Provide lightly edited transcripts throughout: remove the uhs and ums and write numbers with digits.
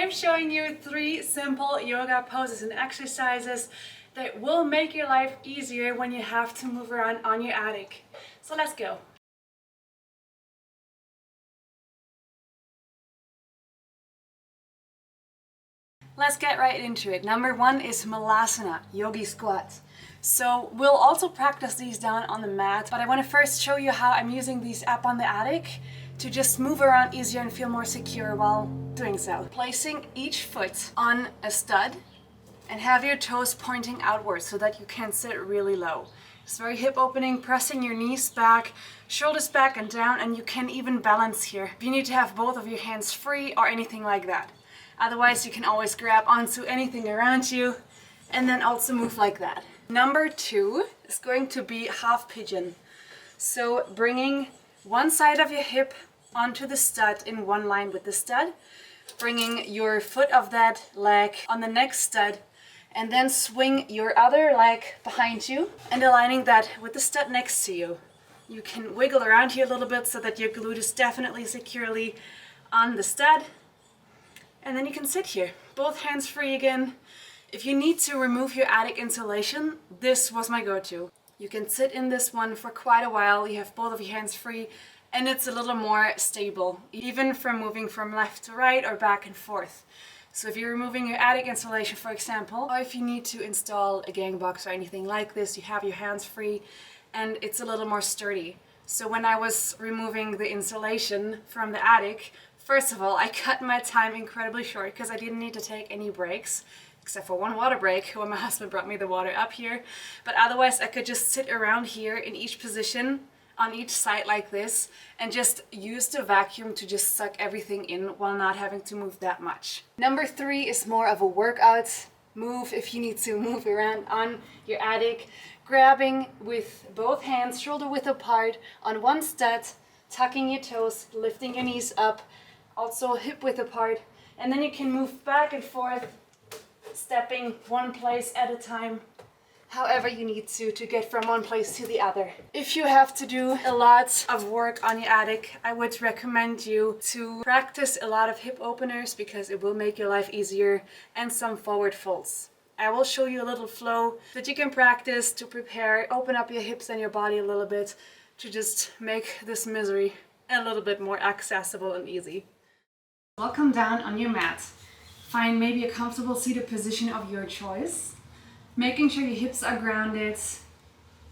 I'm showing you 3 simple yoga poses and exercises that will make your life easier when you have to move around on your attic. So let's go. Let's get right into it. Number 1 is Malasana, yogi squats. So we'll also practice these down on the mat, but I want to first show you how I'm using these up on the attic to just move around easier and feel more secure while doing so. Placing each foot on a stud and have your toes pointing outwards so that you can sit really low. It's very hip opening, pressing your knees back, shoulders back and down, and you can even balance here. You need to have both of your hands free or anything like that. Otherwise, you can always grab onto anything around you and then also move like that. Number 2 is going to be half pigeon. So bringing one side of your hip onto the stud in one line with the stud, bringing your foot of that leg on the next stud, and then swing your other leg behind you and aligning that with the stud next to you. You can wiggle around here a little bit so that your glute is definitely securely on the stud. And then you can sit here, both hands free again. If you need to remove your attic insulation, this was my go-to. You can sit in this one for quite a while, you have both of your hands free, and it's a little more stable, even from moving from left to right or back and forth. So if you're removing your attic insulation, for example, or if you need to install a gang box or anything like this, you have your hands free and it's a little more sturdy. So when I was removing the insulation from the attic, first of all, I cut my time incredibly short because I didn't need to take any breaks, except for one water break when my husband brought me the water up here. But otherwise, I could just sit around here in each position on each side like this and just use the vacuum to just suck everything in while not having to move that much. Number 3 is more of a workout move if you need to move around on your attic. Grabbing with both hands shoulder width apart on one stud, tucking your toes, lifting your knees up, also hip width apart, and then you can move back and forth, stepping one place at a time, however you need to get from one place to the other. If you have to do a lot of work on your attic, I would recommend you to practice a lot of hip openers because it will make your life easier, and some forward folds. I will show you a little flow that you can practice to prepare, open up your hips and your body a little bit to just make this misery a little bit more accessible and easy. Welcome down on your mat. Find maybe a comfortable seated position of your choice. Making sure your hips are grounded,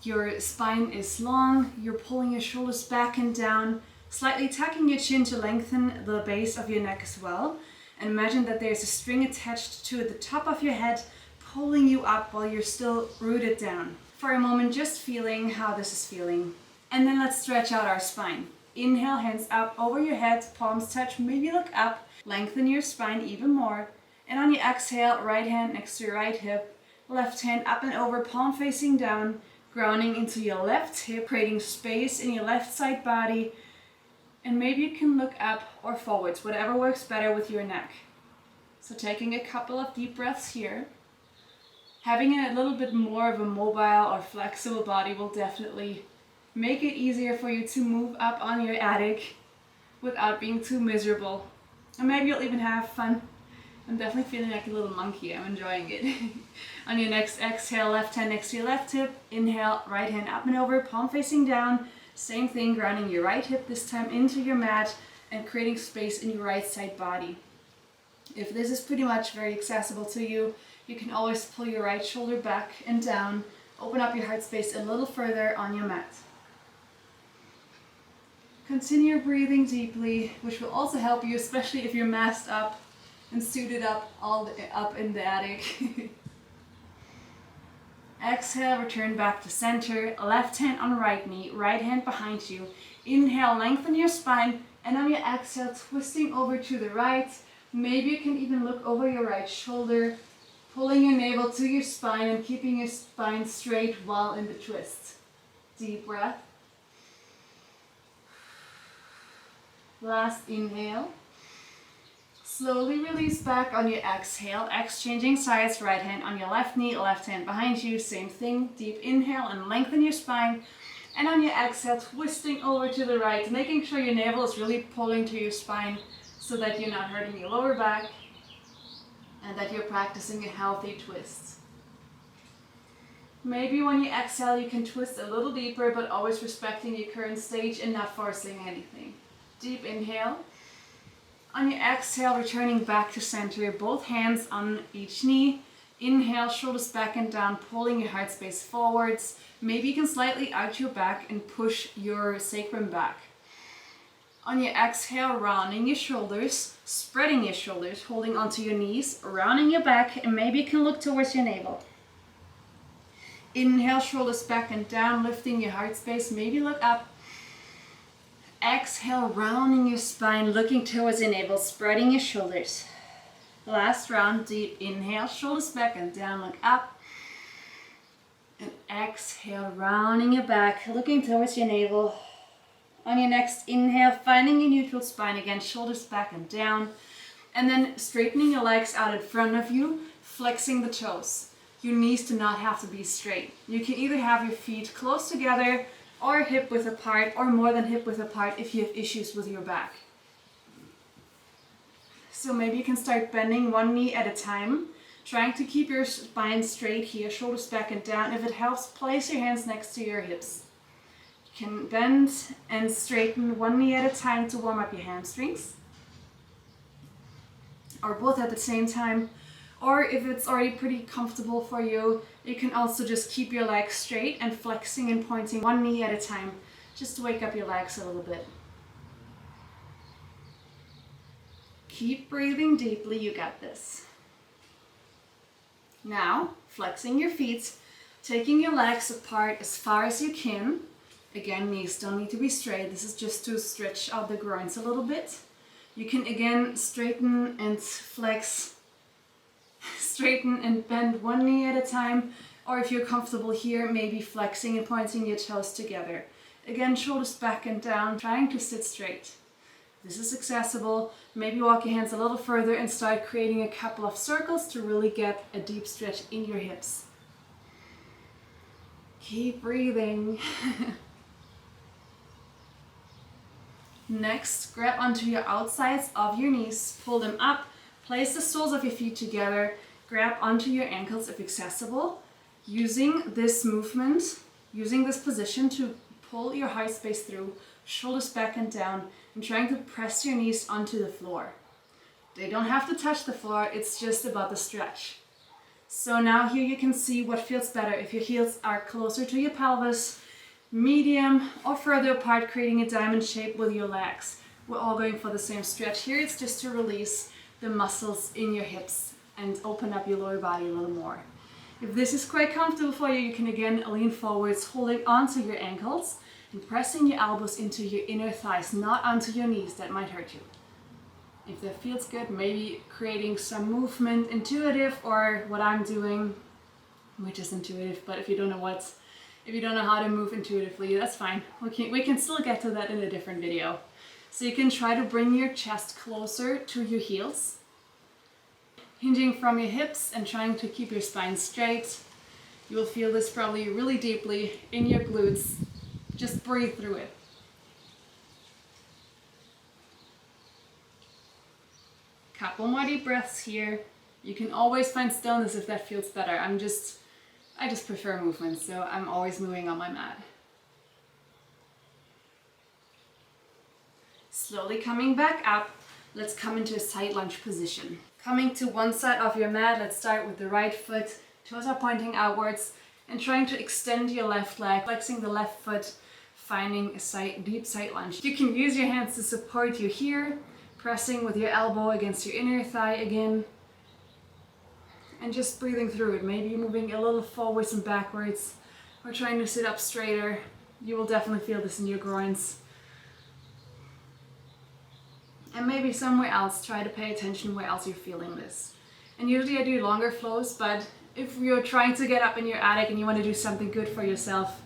your spine is long, you're pulling your shoulders back and down, slightly tucking your chin to lengthen the base of your neck as well. And imagine that there's a string attached to the top of your head, pulling you up while you're still rooted down. For a moment, just feeling how this is feeling. And then let's stretch out our spine. Inhale, hands up over your head, palms touch, maybe look up, lengthen your spine even more. And on your exhale, right hand next to your right hip, left hand up and over, palm facing down, grounding into your left hip, creating space in your left side body. And maybe you can look up or forwards, whatever works better with your neck. So taking a couple of deep breaths here. Having a little bit more of a mobile or flexible body will definitely make it easier for you to move up on your attic without being too miserable. And maybe you'll even have fun. I'm definitely feeling like a little monkey. I'm enjoying it. On your next exhale, left hand next to your left hip. Inhale, right hand up and over, palm facing down. Same thing, grounding your right hip this time into your mat and creating space in your right side body. If this is pretty much very accessible to you, you can always pull your right shoulder back and down. Open up your heart space a little further on your mat. Continue breathing deeply, which will also help you, especially if you're masked up and suited up up in the attic. Exhale, return back to center, left hand on right knee, right hand behind you. Inhale, lengthen your spine, and on your exhale, twisting over to the right. Maybe you can even look over your right shoulder, pulling your navel to your spine and keeping your spine straight while in the twist. Deep breath. Last inhale. Slowly release back on your exhale, exchanging sides, right hand on your left knee, left hand behind you, same thing, deep inhale and lengthen your spine. And on your exhale, twisting over to the right, making sure your navel is really pulling to your spine so that you're not hurting your lower back. and that you're practicing a healthy twist. Maybe when you exhale, you can twist a little deeper, but always respecting your current stage and not forcing anything. Deep inhale. On your exhale, returning back to center, both hands on each knee. Inhale, shoulders back and down, pulling your heart space forwards. Maybe you can slightly arch your back and push your sacrum back. On your exhale, rounding your shoulders, spreading your shoulders, holding onto your knees, rounding your back, and maybe you can look towards your navel. Inhale, shoulders back and down, lifting your heart space, maybe look up. Exhale, rounding your spine, looking towards your navel, spreading your shoulders. Last round, deep inhale, shoulders back and down, look up. And exhale, rounding your back, looking towards your navel. On your next inhale, finding your neutral spine again, shoulders back and down. And then straightening your legs out in front of you, flexing the toes. Your knees do not have to be straight. You can either have your feet close together or hip width apart, or more than hip width apart if you have issues with your back. So maybe you can start bending one knee at a time, trying to keep your spine straight here, shoulders back and down. If it helps, place your hands next to your hips. You can bend and straighten one knee at a time to warm up your hamstrings, or both at the same time. Or if it's already pretty comfortable for you, you can also just keep your legs straight and flexing and pointing one knee at a time, just to wake up your legs a little bit. Keep breathing deeply, you got this. Now, flexing your feet, taking your legs apart as far as you can. Again, knees don't need to be straight. This is just to stretch out the groins a little bit. You can again straighten and flex, straighten and bend one knee at a time, or if you're comfortable here, maybe flexing and pointing your toes together. Again, shoulders back and down, trying to sit straight. This is accessible. Maybe walk your hands a little further and start creating a couple of circles to really get a deep stretch in your hips. Keep breathing. Next, grab onto your outsides of your knees, pull them up, place the soles of your feet together, grab onto your ankles if accessible, using this movement, using this position to pull your heart space through, shoulders back and down, and trying to press your knees onto the floor. They don't have to touch the floor, it's just about the stretch. So now here you can see what feels better if your heels are closer to your pelvis, medium, or further apart, creating a diamond shape with your legs. We're all going for the same stretch here. It's just to release the muscles in your hips and open up your lower body a little more. If this is quite comfortable for you, you can again lean forwards, holding onto your ankles and pressing your elbows into your inner thighs, not onto your knees. That might hurt you. If that feels good, maybe creating some movement, intuitive, or what I'm doing, which is intuitive, but if you don't know how to move intuitively, that's fine. We can still get to that in a different video. So you can try to bring your chest closer to your heels, hinging from your hips and trying to keep your spine straight. You will feel this probably really deeply in your glutes. Just breathe through it. Couple more deep breaths here. You can always find stillness if that feels better. I just prefer movement, so I'm always moving on my mat. Slowly coming back up, let's come into a side lunge position. Coming to one side of your mat, let's start with the right foot, toes are pointing outwards, and trying to extend your left leg, flexing the left foot, finding a deep side lunge. You can use your hands to support you here, pressing with your elbow against your inner thigh again, and just breathing through it. Maybe moving a little forwards and backwards, or trying to sit up straighter. You will definitely feel this in your groins. And maybe somewhere else, try to pay attention where else you're feeling this. And usually I do longer flows, but if you're trying to get up in your attic and you want to do something good for yourself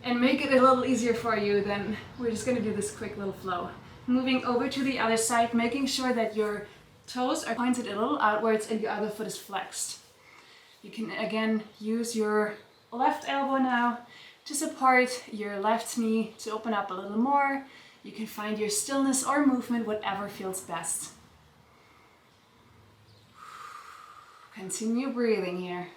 and make it a little easier for you, then we're just going to do this quick little flow. Moving over to the other side, making sure that your toes are pointed a little outwards and your other foot is flexed. You can again use your left elbow now to support your left knee to open up a little more. You can find your stillness or movement, whatever feels best. Continue breathing here.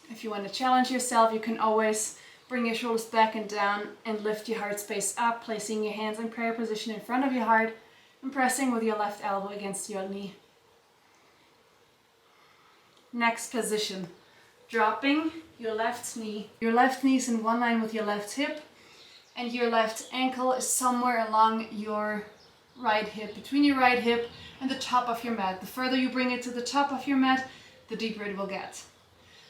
If you want to challenge yourself, you can always bring your shoulders back and down and lift your heart space up, placing your hands in prayer position in front of your heart and pressing with your left elbow against your knee. Next position, dropping your left knee. Your left knee is in one line with your left hip, and your left ankle is somewhere along your right hip, between your right hip and the top of your mat. The further you bring it to the top of your mat, the deeper it will get.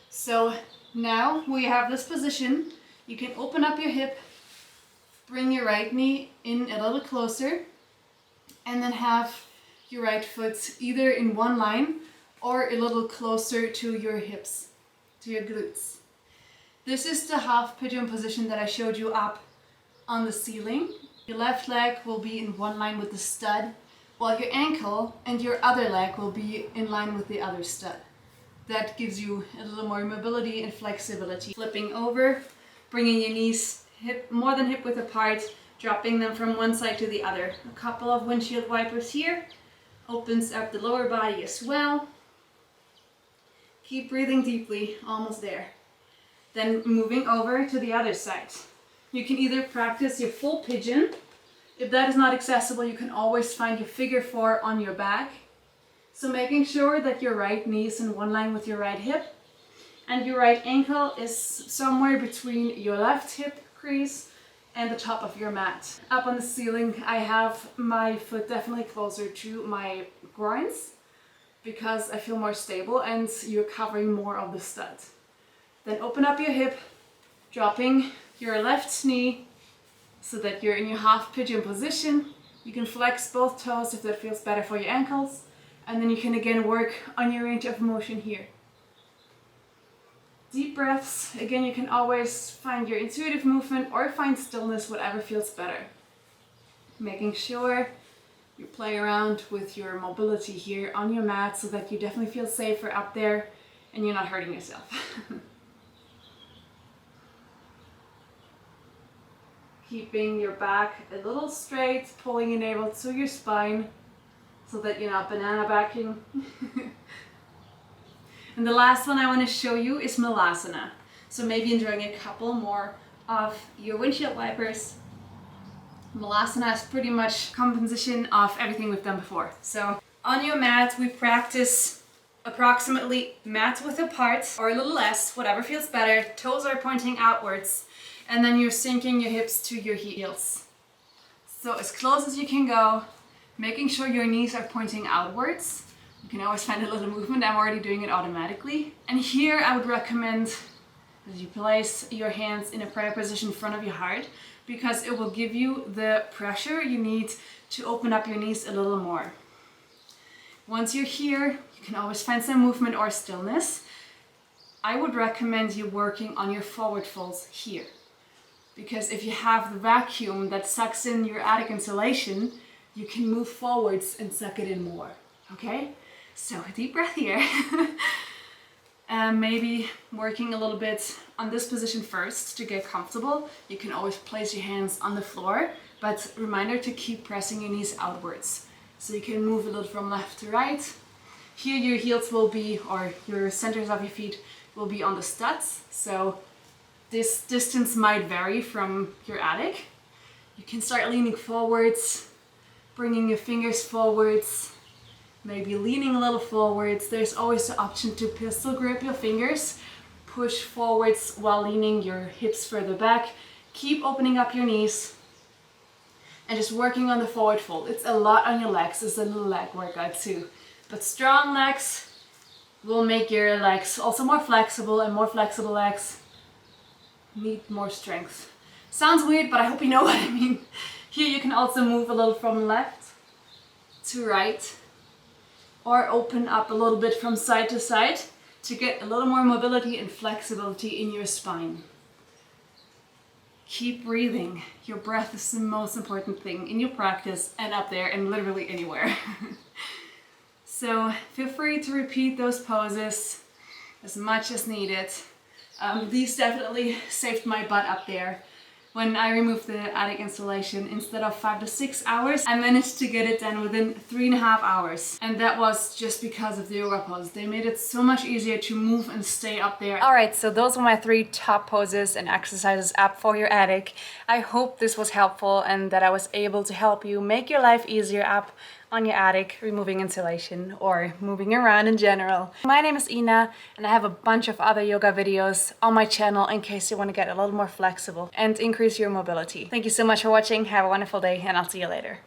So now we have this position. You can open up your hip, bring your right knee in a little closer, and then have your right foot either in one line or a little closer to your hips, to your glutes. This is the half pigeon position that I showed you up on the ceiling. Your left leg will be in one line with the stud, while your ankle and your other leg will be in line with the other stud. That gives you a little more mobility and flexibility. Flipping over, bringing your knees more than hip width apart, dropping them from one side to the other. A couple of windshield wipers here. Opens up the lower body as well. Keep breathing deeply, almost there. Then moving over to the other side. You can either practice your full pigeon. If that is not accessible, you can always find your figure four on your back. So making sure that your right knee is in one line with your right hip and your right ankle is somewhere between your left hip crease and the top of your mat. Up on the ceiling, I have my foot definitely closer to my groins because I feel more stable and you're covering more of the stud. Then open up your hip, dropping your left knee so that you're in your half pigeon position. You can flex both toes if that feels better for your ankles. And then you can again work on your range of motion here. Deep breaths. Again, you can always find your intuitive movement or find stillness, whatever feels better. Making sure you play around with your mobility here on your mat so that you definitely feel safer up there and you're not hurting yourself. Keeping your back a little straight, pulling your navel to your spine so that you're not banana backing. And the last one I want to show you is Malasana. So maybe enjoying a couple more of your windshield wipers. Malasana is pretty much composition of everything we've done before. So on your mat, we practice approximately mat width apart or a little less, whatever feels better. Toes are pointing outwards. And then you're sinking your hips to your heels. So as close as you can go, making sure your knees are pointing outwards. You can always find a little movement. I'm already doing it automatically. And here I would recommend that you place your hands in a prayer position in front of your heart because it will give you the pressure you need to open up your knees a little more. Once you're here, you can always find some movement or stillness. I would recommend you working on your forward folds here. Because if you have the vacuum that sucks in your attic insulation, you can move forwards and suck it in more, okay? So a deep breath here. Maybe working a little bit on this position first to get comfortable. You can always place your hands on the floor, but reminder to keep pressing your knees outwards. So you can move a little from left to right. Here your heels will be, or your centers of your feet will be on the studs. So this distance might vary from your attic. You can start leaning forwards, bringing your fingers forwards, maybe leaning a little forwards. There's always the option to pistol grip your fingers, push forwards while leaning your hips further back. Keep opening up your knees and just working on the forward fold. It's a lot on your legs. It's a little leg workout too. But strong legs will make your legs also more flexible, and more flexible legs need more strength. Sounds weird, but I hope you know what I mean. Here you can also move a little from left to right or open up a little bit from side to side to get a little more mobility and flexibility in your spine. Keep breathing. Your breath is the most important thing in your practice and up there and literally anywhere. So feel free to repeat those poses as much as needed. These definitely saved my butt up there. when I removed the attic installation, instead of 5 to 6 hours, I managed to get it done within 3.5 hours. And that was just because of the yoga poses. They made it so much easier to move and stay up there. Alright, so those were my 3 top poses and exercises up for your attic. I hope this was helpful and that I was able to help you make your life easier up on your attic, removing insulation or moving around in general. My name is Ina and I have a bunch of other yoga videos on my channel in case you want to get a little more flexible and increase your mobility. Thank you so much for watching. Have a wonderful day and I'll see you later.